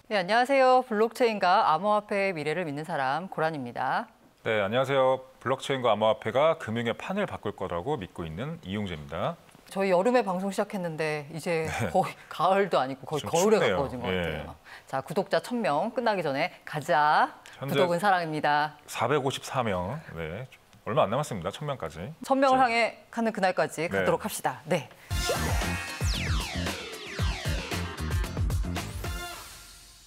네, 안녕하세요. 블록체인과 암호화폐의 미래를 믿는 사람 고란입니다. 네, 안녕하세요. 블록체인과 암호화폐가 금융의 판을 바꿀 거라고 믿고 있는 이용재입니다. 저희 여름에 방송 시작했는데 이제 거의 가을도 아니고 거의 겨울에 춥네요. 가까워진 것 같아요. 자, 구독자 1000명 끝나기 전에 가자. 구독은 사랑입니다. 454명. 네, 얼마 안 남았습니다. 1000명까지. 1000명을 향해 가는 그날까지 가도록 합시다. 네.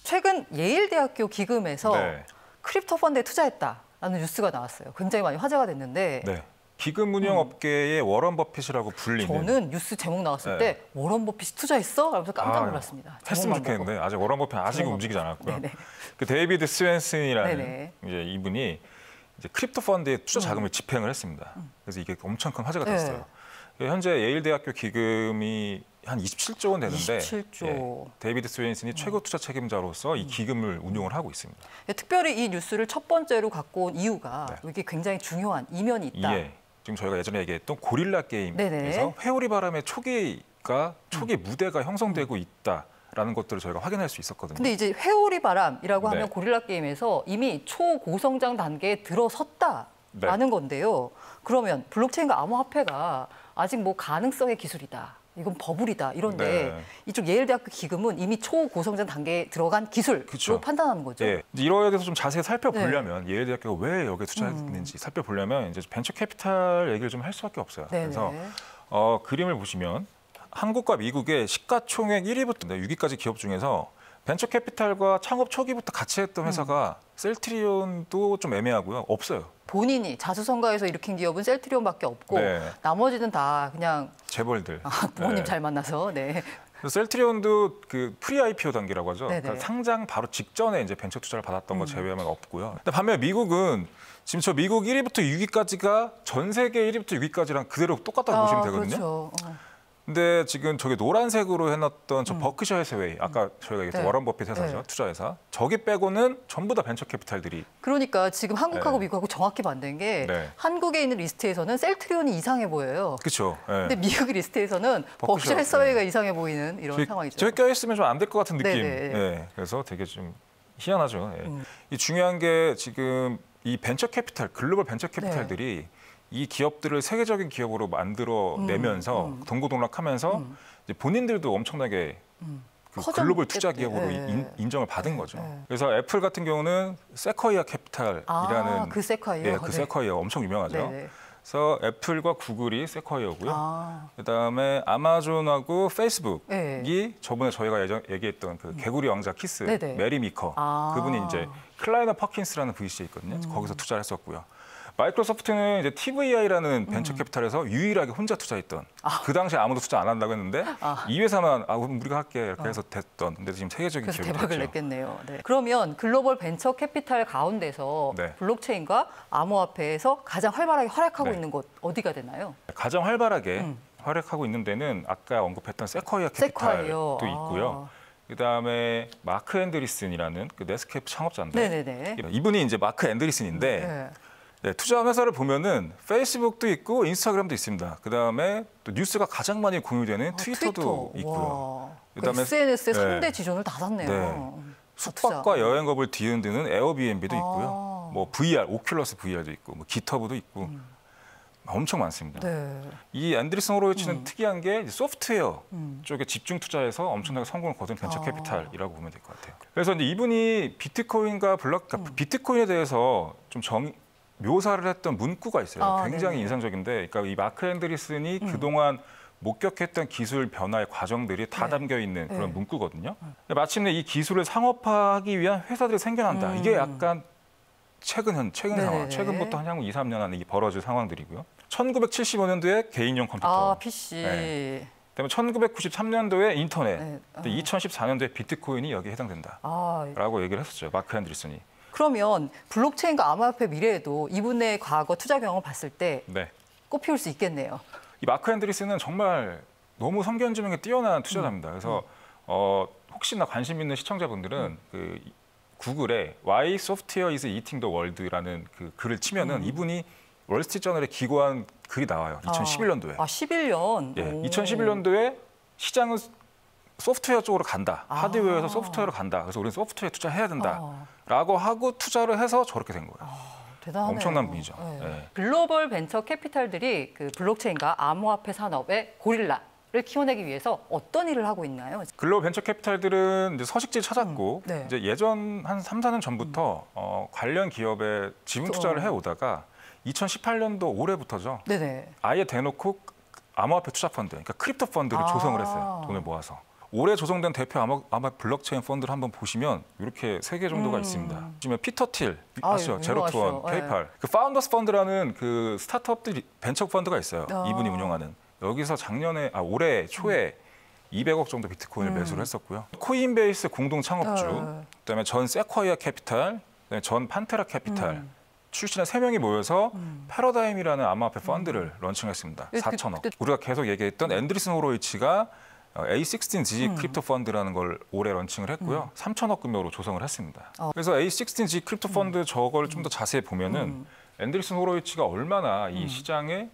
최근 예일대학교 기금에서 크립토 펀드에 투자했다라는 뉴스가 나왔어요. 굉장히 많이 화제가 됐는데 기금 운용 업계의 워런 버핏이라고 불리는. 저는 뉴스 제목 나왔을 때 워런 버핏이 투자했어? 라면서 깜짝 놀랐습니다. 했으면 좋겠는데 아직 워런 버핏 아직 움직이지 않았고요. 그 데이비드 스웬슨이라는 이제 이분이 이제 크립토 펀드에 투자 자금을 집행을 했습니다. 그래서 이게 엄청 큰 화제가 됐어요. 현재 예일대학교 기금이 한 27조 원 되는데 27조. 데이비드 스웬슨이 최고 투자 책임자로서 이 기금을 운용을 하고 있습니다. 특별히 이 뉴스를 첫 번째로 갖고 온 이유가 이게 굉장히 중요한 이면이 있다. 지금 저희가 예전에 얘기했던 고릴라 게임에서 회오리 바람의 초기 무대가 형성되고 있다라는 것들을 저희가 확인할 수 있었거든요. 근데 이제 회오리 바람이라고 하면 고릴라 게임에서 이미 초고성장 단계에 들어섰다라는 건데요. 그러면 블록체인과 암호화폐가 아직 뭐 가능성의 기술이다. 이건 버블이다 이런데 이쪽 예일대학교 기금은 이미 초고성장 단계에 들어간 기술로 판단하는 거죠. 이거에 대해서 좀 자세히 살펴보려면 예일대학교가 왜 여기에 투자했는지 살펴보려면 이제 벤처 캐피탈 얘기를 좀 할 수밖에 없어요. 그래서 그림을 보시면 한국과 미국의 시가총액 1위부터 6위까지 기업 중에서 벤처 캐피탈과 창업 초기부터 같이 했던 회사가 셀트리온도 좀 애매하고요. 없어요. 본인이 자수성가해서 일으킨 기업은 셀트리온밖에 없고 나머지는 다 그냥 재벌들. 부모님 잘 만나서. 셀트리온도 그 프리 IPO 단계라고 하죠. 그러니까 상장 바로 직전에 이제 벤처 투자를 받았던 거 제외하면 없고요. 근데 반면에 미국은 지금 저 미국 1위부터 6위까지가 전 세계 1위부터 6위까지랑 그대로 똑같다고 보시면 되거든요. 근데 지금 저기 노란색으로 해놨던 저 버크셔 해서웨이, 아까 저희가 얘기했던 워런 버핏 회사죠, 투자회사. 저기 빼고는 전부 다 벤처 캐피탈들이. 그러니까 지금 한국하고 미국하고 정확히 반대인 게 한국에 있는 리스트에서는 셀트리온이 이상해 보여요. 그렇죠. 근데 미국 리스트에서는 버크셔 해서웨이가 이상해 보이는 이런 상황이죠. 저기 껴있으면 좀 안 될 것 같은 느낌. 그래서 되게 좀 희한하죠. 이 중요한 게 지금 이 벤처 캐피탈, 글로벌 벤처 캐피탈들이 이 기업들을 세계적인 기업으로 만들어내면서 동고동락하면서 이제 본인들도 엄청나게 그 글로벌 투자 기업으로 인정을 받은 거죠. 그래서 애플 같은 경우는 세쿼이아 캐피탈이라는 그 세쿼이아, 그 세쿼이아 엄청 유명하죠. 그래서 애플과 구글이 세쿼이아고요. 그다음에 아마존하고 페이스북이 저번에 저희가 얘기했던 그 개구리 왕자 키스 메리 미커 그분이 이제 클라이너 퍼킨스라는 VC에 있거든요. 거기서 투자를 했었고요. 마이크로소프트는 이제 TVI라는 벤처 캐피탈에서 유일하게 혼자 투자했던 그 당시에 아무도 투자 안 한다고 했는데 이 회사만 우리가 할게 이렇게 해서 됐던 근데 지금 세계적인 기업이 대박을 냈겠네요. 그러면 글로벌 벤처 캐피탈 가운데서 블록체인과 암호화폐에서 가장 활발하게 활약하고 있는 곳 어디가 되나요? 가장 활발하게 활약하고 있는 데는 아까 언급했던 세쿼이아 캐피탈도 있고요. 그다음에 마크 앤드리슨이라는 그 네스캡 창업자인데 이분이 이제 마크 앤드리슨인데 투자 회사를 보면은 페이스북도 있고 인스타그램도 있습니다. 그다음에 또 뉴스가 가장 많이 공유되는 트위터도 있고요. 그다음에 SNS의 3대 지존을 다 샀네요. 숙박과 여행업을 뒤흔드는 에어비앤비도 있고요. 뭐 VR, 오큘러스 VR도 있고, 뭐 기터브도 있고 엄청 많습니다. 이 앤드리슨 호로위츠는 특이한 게 소프트웨어 쪽에 집중 투자해서 엄청나게 성공을 거둔 벤처 캐피탈이라고 보면 될 것 같아요. 그래서 이제 이분이 비트코인과 비트코인에 대해서 좀 묘사를 했던 문구가 있어요. 굉장히 인상적인데, 그러니까 이 마크 앤드리슨이 그동안 목격했던 기술 변화의 과정들이 다 담겨 있는 그런 문구거든요. 마침내 이 기술을 상업화하기 위한 회사들이 생겨난다. 이게 약간 최근 상황, 최근부터 한 향후 2, 3년 안에 벌어질 상황들이고요. 1975년도에 개인용 컴퓨터, PC. 그다음에 1993년도에 인터넷, 2014년도에 비트코인이 여기에 해당된다라고 얘기를 했었죠. 마크 앤드리슨이. 그러면 블록체인과 암호화폐 미래에도 이분의 과거 투자 경험을 봤을 때 꼽히울 수 있겠네요. 이 마크 앤드리슨은 정말 너무 성견지명에 뛰어난 투자자입니다. 그래서 혹시나 관심 있는 시청자분들은 그 구글에 Why Software is Eating the World라는 그 글을 치면은 이분이 월스트리트저널에 기고한 글이 나와요. 2011년도에. 11년? 2011년도에 시장은 소프트웨어 쪽으로 간다. 하드웨어에서 소프트웨어로 간다. 그래서 우리는 소프트웨어에 투자해야 된다라고 하고 투자를 해서 저렇게 된 거예요. 대단하네요. 엄청난 분이죠. 네. 네. 글로벌 벤처 캐피탈들이 그 블록체인과 암호화폐 산업의 고릴라를 키워내기 위해서 어떤 일을 하고 있나요? 글로벌 벤처 캐피탈들은 이제 서식지 찾았고 네. 이제 예전 한 3, 4년 전부터 관련 기업에 지분 투자를 해오다가 2018년도 올해부터죠. 네네. 아예 대놓고 암호화폐 투자 펀드, 그러니까 크립토 펀드를 조성을 했어요. 돈을 모아서. 올해 조성된 대표 암호화폐 블록체인 펀드를 한번 보시면 이렇게 3개 정도가 있습니다. 지금 피터 틸 아시죠? 제로투원, 페이팔. 그 파운더스 펀드라는 그 스타트업들 벤처 펀드가 있어요. 이분이 운영하는. 여기서 올해 초에 200억 정도 비트코인을 매수를 했었고요. 코인베이스 공동 창업주, 그다음에 전 세쿼이어 캐피탈, 그다음에 전 판테라 캐피탈 출신의 3명이 모여서 패러다임이라는 암호화폐 펀드를 런칭했습니다. 4천억. 우리가 계속 얘기했던 앤드리슨 호로이치가 A16Z 크립토 펀드라는 걸 올해 런칭을 했고요. 3천억 금액으로 조성을 했습니다. 그래서 A16Z 크립토 펀드 저걸 좀 더 자세히 보면은 앤드리슨 호로이치가 얼마나 이 시장에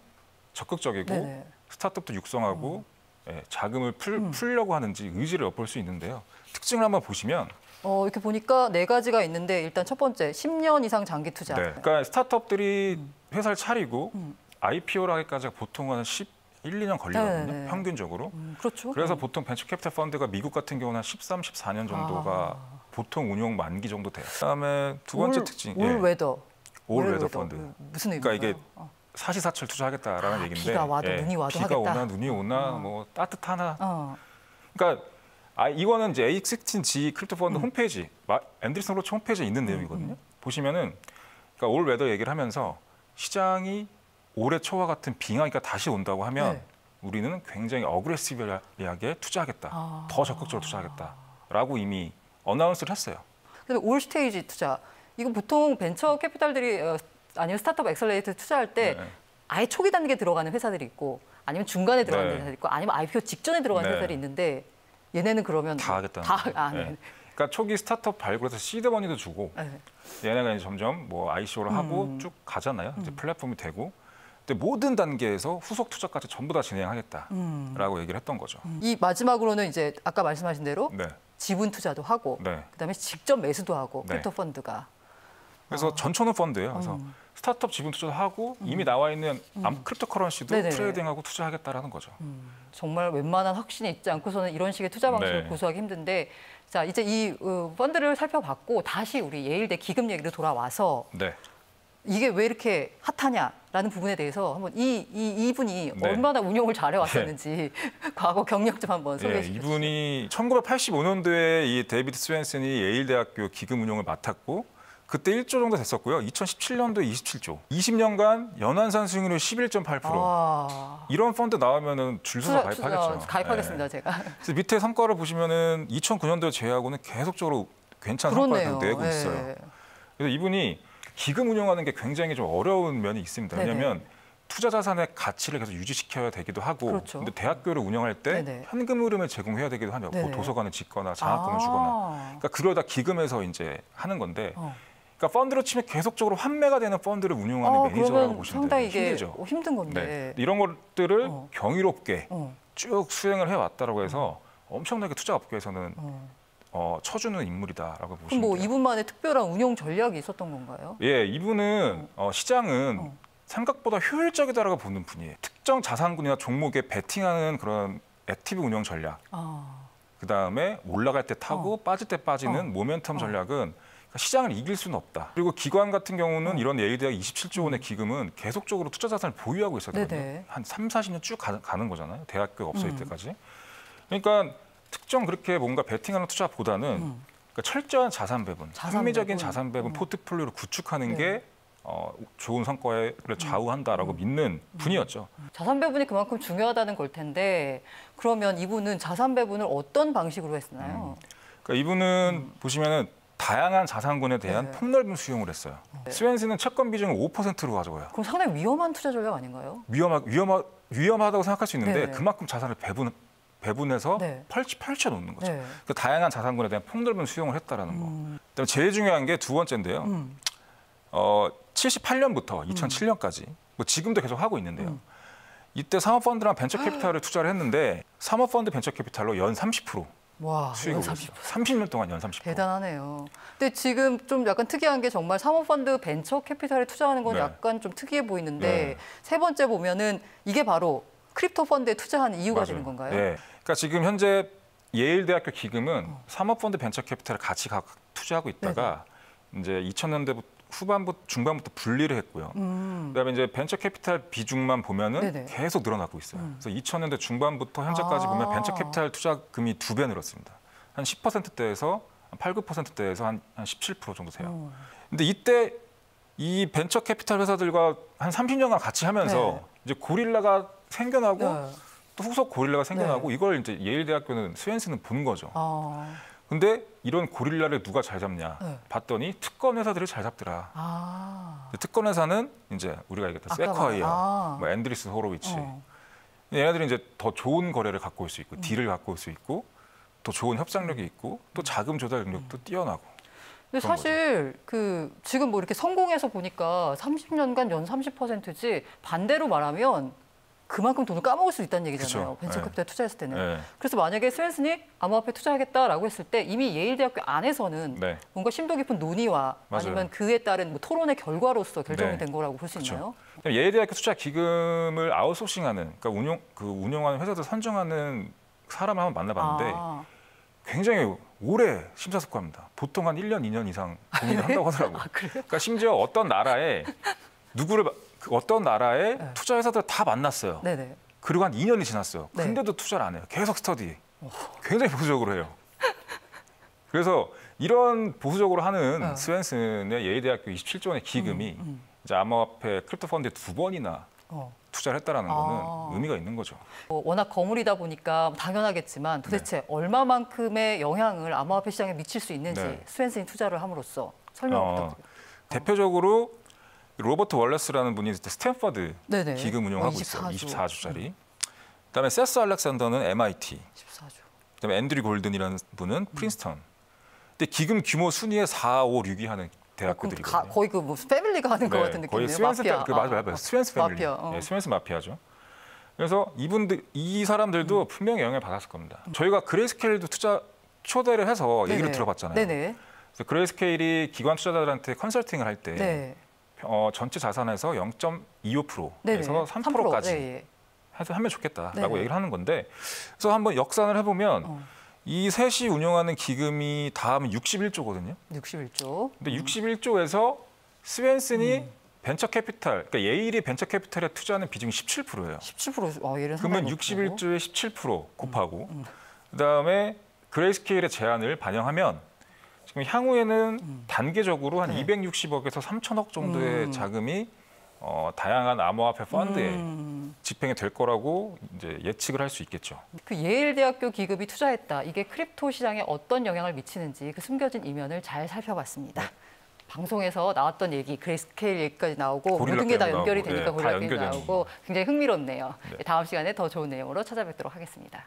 적극적이고 스타트업도 육성하고 자금을 풀려고 하는지 의지를 엿볼 수 있는데요. 특징을 한번 보시면 이렇게 보니까 4가지가 있는데 일단 첫 번째 10년 이상 장기 투자. 네. 그러니까 스타트업들이 회사를 차리고 IPO를 하기까지 보통 한 1, 2년 걸리거든요. 평균적으로. 그렇죠. 그래서 보통 벤처 캐피탈 펀드가 미국 같은 경우는 한 13, 14년 정도가 보통 운용 만기 정도 돼요. 그다음에 두 번째 특징. 올 웨더. 올 웨더 펀드. 무슨 의미인가요? 그러니까 이게 사시사철 투자하겠다라는 얘기인데 비가 와도 눈이 와도 비가 하겠다. 오나 눈이 오나 뭐 따뜻하나. 그러니까 이거는 이제 A16Z 크립토 펀드 홈페이지, 앤드리슨 호로이치 홈페이지에 있는 내용이거든요. 보시면은 그러니까 올 웨더 얘기를 하면서 시장이 올해 초와 같은 빙하기가 다시 온다고 하면 우리는 굉장히 어그레시브하게 투자하겠다. 더 적극적으로 투자하겠다라고 이미 어나운스를 했어요. 그래서 올 스테이지 투자. 이거 보통 벤처 캐피탈들이 아니면 스타트업 엑셀레이터 투자할 때 아예 초기 단계에 들어가는 회사들이 있고 아니면 중간에 들어가는 회사들이 있고 아니면 IPO 직전에 들어가는 회사들이 있는데 얘네는 그러면 다 하겠다는 거예요. 그러니까 초기 스타트업 발굴해서 시드 머니도 주고 얘네가 이제 점점 뭐 ICO를 하고 쭉 가잖아요. 이제 플랫폼이 되고 근데 모든 단계에서 후속 투자까지 전부 다 진행하겠다라고 얘기를 했던 거죠. 이 마지막으로는 이제 아까 말씀하신 대로 지분 투자도 하고 그다음에 직접 매수도 하고 크립토 펀드가. 그래서 전천후 펀드예요. 그래서 스타트업 지분 투자도 하고 이미 나와 있는 크립토 커런시도 트레이딩하고 투자하겠다라는 거죠. 정말 웬만한 확신이 있지 않고서는 이런 식의 투자 방식을 고수하기 힘든데 자 이제 이 펀드를 살펴봤고 다시 우리 예일대 기금 얘기로 돌아와서 이게 왜 이렇게 핫하냐라는 부분에 대해서 한번 이분이 얼마나 운용을 잘해왔었는지 과거 경력 좀 한번 소개해 주시죠. 이분이 1985년도에 이 데이비드 스웬슨이 예일대학교 기금 운용을 맡았고 그때 1조 정도 됐었고요. 2017년도에 27조. 20년간 연환산 수익률 11.8%. 이런 펀드 나오면은 줄 서서 가입하겠죠. 가입하겠습니다, 제가. 그래서 밑에 성과를 보시면은 2009년도 제외하고는 계속적으로 괜찮은 성과를 내고 있어요. 그래서 이분이 기금 운용하는 게 굉장히 좀 어려운 면이 있습니다. 왜냐하면 투자 자산의 가치를 계속 유지시켜야 되기도 하고, 근데 대학교를 운영할 때 현금 흐름을 제공해야 되기도 하며 뭐 도서관을 짓거나 장학금을 주거나, 그러니까 그러다 기금에서 이제 하는 건데. 그러니까 펀드로 치면 계속적으로 환매가 되는 펀드를 운용하는 매니저라고 보시면 돼요. 힘들죠. 힘든 건데. 이런 것들을 경이롭게 쭉 수행을 해왔다라고 해서 엄청나게 투자 업계에서는 쳐주는 인물이다라고 보시면 돼요. 그럼 뭐 이분만의 특별한 운용 전략이 있었던 건가요? 예, 이분은 시장은 생각보다 효율적이다라고 보는 분이에요. 특정 자산군이나 종목에 베팅하는 그런 액티브 운용 전략. 그다음에 올라갈 때 타고 빠질 때 빠지는 모멘텀 전략은 시장을 이길 수는 없다. 그리고 기관 같은 경우는 이런 예일대학 27조 원의 기금은 계속적으로 투자 자산을 보유하고 있어야 되거든요. 한 3, 40년 쭉 가는 거잖아요. 대학교가 없어질 때까지. 그러니까 특정 그렇게 뭔가 베팅하는 투자보다는 그러니까 철저한 자산 배분, 합리적인 자산 배분 포트폴리오를 구축하는 게 좋은 성과를 좌우한다라고 믿는 분이었죠. 자산 배분이 그만큼 중요하다는 걸 텐데 그러면 이분은 자산 배분을 어떤 방식으로 했나요? 그러니까 이분은 보시면은 다양한 자산군에 대한 폭넓은 수용을 했어요. 스웬슨은 채권 비중을 5%로 가져가요. 그럼 상당히 위험한 투자 전략 아닌가요? 위험하다고 생각할 수 있는데 그만큼 자산을 배분해서 펼쳐 놓는 거죠. 그러니까 다양한 자산군에 대한 폭넓은 수용을 했다라는 거. 그다음에 제일 중요한 게 두 번째인데요. 78년부터 2007년까지 뭐 지금도 계속 하고 있는데요. 이때 사모펀드랑 벤처 캐피탈을 투자를 했는데 사모펀드 벤처 캐피탈로 연 30% 와, 수익을 올렸어요. 30년 동안 연 30%. 대단하네요. 근데 지금 좀 약간 특이한 게 정말 사모펀드 벤처 캐피탈에 투자하는 건 네. 약간 좀 특이해 보이는데 네. 세 번째 보면은 이게 바로 크립토 펀드에 투자하는 이유가 맞아요. 되는 건가요? 네. 그러니까 지금 현재 예일대학교 기금은 사모펀드 벤처 캐피탈을 같이 투자하고 있다가 이제 2000년대 중반부터 분리를 했고요. 그다음에 이제 벤처 캐피탈 비중만 보면은 네네. 계속 늘어나고 있어요. 그래서 2000년대 중반부터 현재까지 보면 벤처 캐피탈 투자금이 2배 늘었습니다. 한 10%대에서 8, 9%대에서 한 17% 정도 돼요. 근데 이때 이 벤처 캐피탈 회사들과 한 30년간 같이 하면서 이제 고릴라가 생겨나고 또 후속 고릴라가 생겨나고 이걸 이제 예일대학교는 스웬슨은 본 거죠. 근데 이런 고릴라를 누가 잘 잡냐 봤더니 특권 회사들을 잘 잡더라. 특권 회사는 이제 우리가 얘기했던 세콰이어, 뭐 앤드리슨 호로위치. 얘네들이 이제 더 좋은 거래를 갖고 올 수 있고 딜을 갖고 올 수 있고 또 좋은 협상력이 있고 또 자금 조달 능력도 뛰어나고. 근데 사실 그 지금 뭐 이렇게 성공해서 보니까 30년간 연 30%지 반대로 말하면 그만큼 돈을 까먹을 수 있다는 얘기잖아요. 그쵸. 벤처 캐피탈 투자했을 때는. 네. 그래서 만약에 스웬슨이 암호화폐 투자하겠다라고 했을 때 이미 예일대학교 안에서는 뭔가 심도 깊은 논의와 아니면 그에 따른 뭐 토론의 결과로서 결정이 된 거라고 볼 수 있나요? 예일대학교 투자 기금을 아웃소싱하는, 그러니까 운영하는 회사들 선정하는 사람을 한번 만나봤는데 굉장히 오래 심사숙고합니다. 보통 한 1년, 2년 이상 고민을 한다고 하더라고요. 그러니까 심지어 어떤 나라에 투자 회사들 다 만났어요. 네네. 그리고 한 2년이 지났어요. 근데도 투자를 안 해요. 계속 스터디. 굉장히 보수적으로 해요. 그래서 이런 보수적으로 하는 스웬슨의 예일대학교 27조 원의 기금이 이제 암호화폐 크립토 펀드에 2번이나 투자를 했다라는 거는 의미가 있는 거죠. 워낙 거물이다 보니까 당연하겠지만 도대체 얼마만큼의 영향을 암호화폐 시장에 미칠 수 있는지 스웬슨이 투자를 함으로써 설명 부탁드립니다. 대표적으로 로버트 월레스라는 분이 스탠퍼드 기금 운영하고 24조. 있어요. 24조짜리. 그다음에 세스 알렉산더는 MIT. 14조. 그다음에 앤드류 골든이라는 분은 프린스턴. 근데 기금 규모 순위에 4, 5, 6위 하는 대학교들이거든요. 거의 그 뭐 패밀리가 하는 것 같은 느낌이에요. 거의 스웬슨 맞아요. 스웬슨 패밀리. 마피아. 스웬슨 마피아죠. 그래서 이 사람들도 분명히 영향을 받았을 겁니다. 저희가 그레이스케일도 초대를 해서 얘기를 들어봤잖아요. 그래서 그레이스케일이 기관 투자자들한테 컨설팅을 할 때 전체 자산에서 0.25%에서 3%까지 해서 하면 좋겠다라고 얘기를 하는 건데, 그래서 한번 역산을 해보면 이 셋이 운영하는 기금이 다 하면 61조거든요. 61조. 근데 61조에서 스웬슨이 벤처 캐피탈, 그러니까 예일이 벤처 캐피탈에 투자하는 비중이 17%예요. 17%. 예를 그러면 61조에 17% 곱하고 그다음에 그레이스케일의 제안을 반영하면 지금 향후에는 단계적으로 한 260억에서 3천억 정도의 자금이 다양한 암호화폐 펀드에 집행이 될 거라고 이제 예측을 할 수 있겠죠. 그 예일대학교 기금이 투자했다. 이게 크립토 시장에 어떤 영향을 미치는지 그 숨겨진 이면을 잘 살펴봤습니다. 방송에서 나왔던 얘기, 그레이스케일 얘기까지 나오고 모든 게 다 연결이 되니까 고릴라 게임 나오고 굉장히 흥미롭네요. 다음 시간에 더 좋은 내용으로 찾아뵙도록 하겠습니다.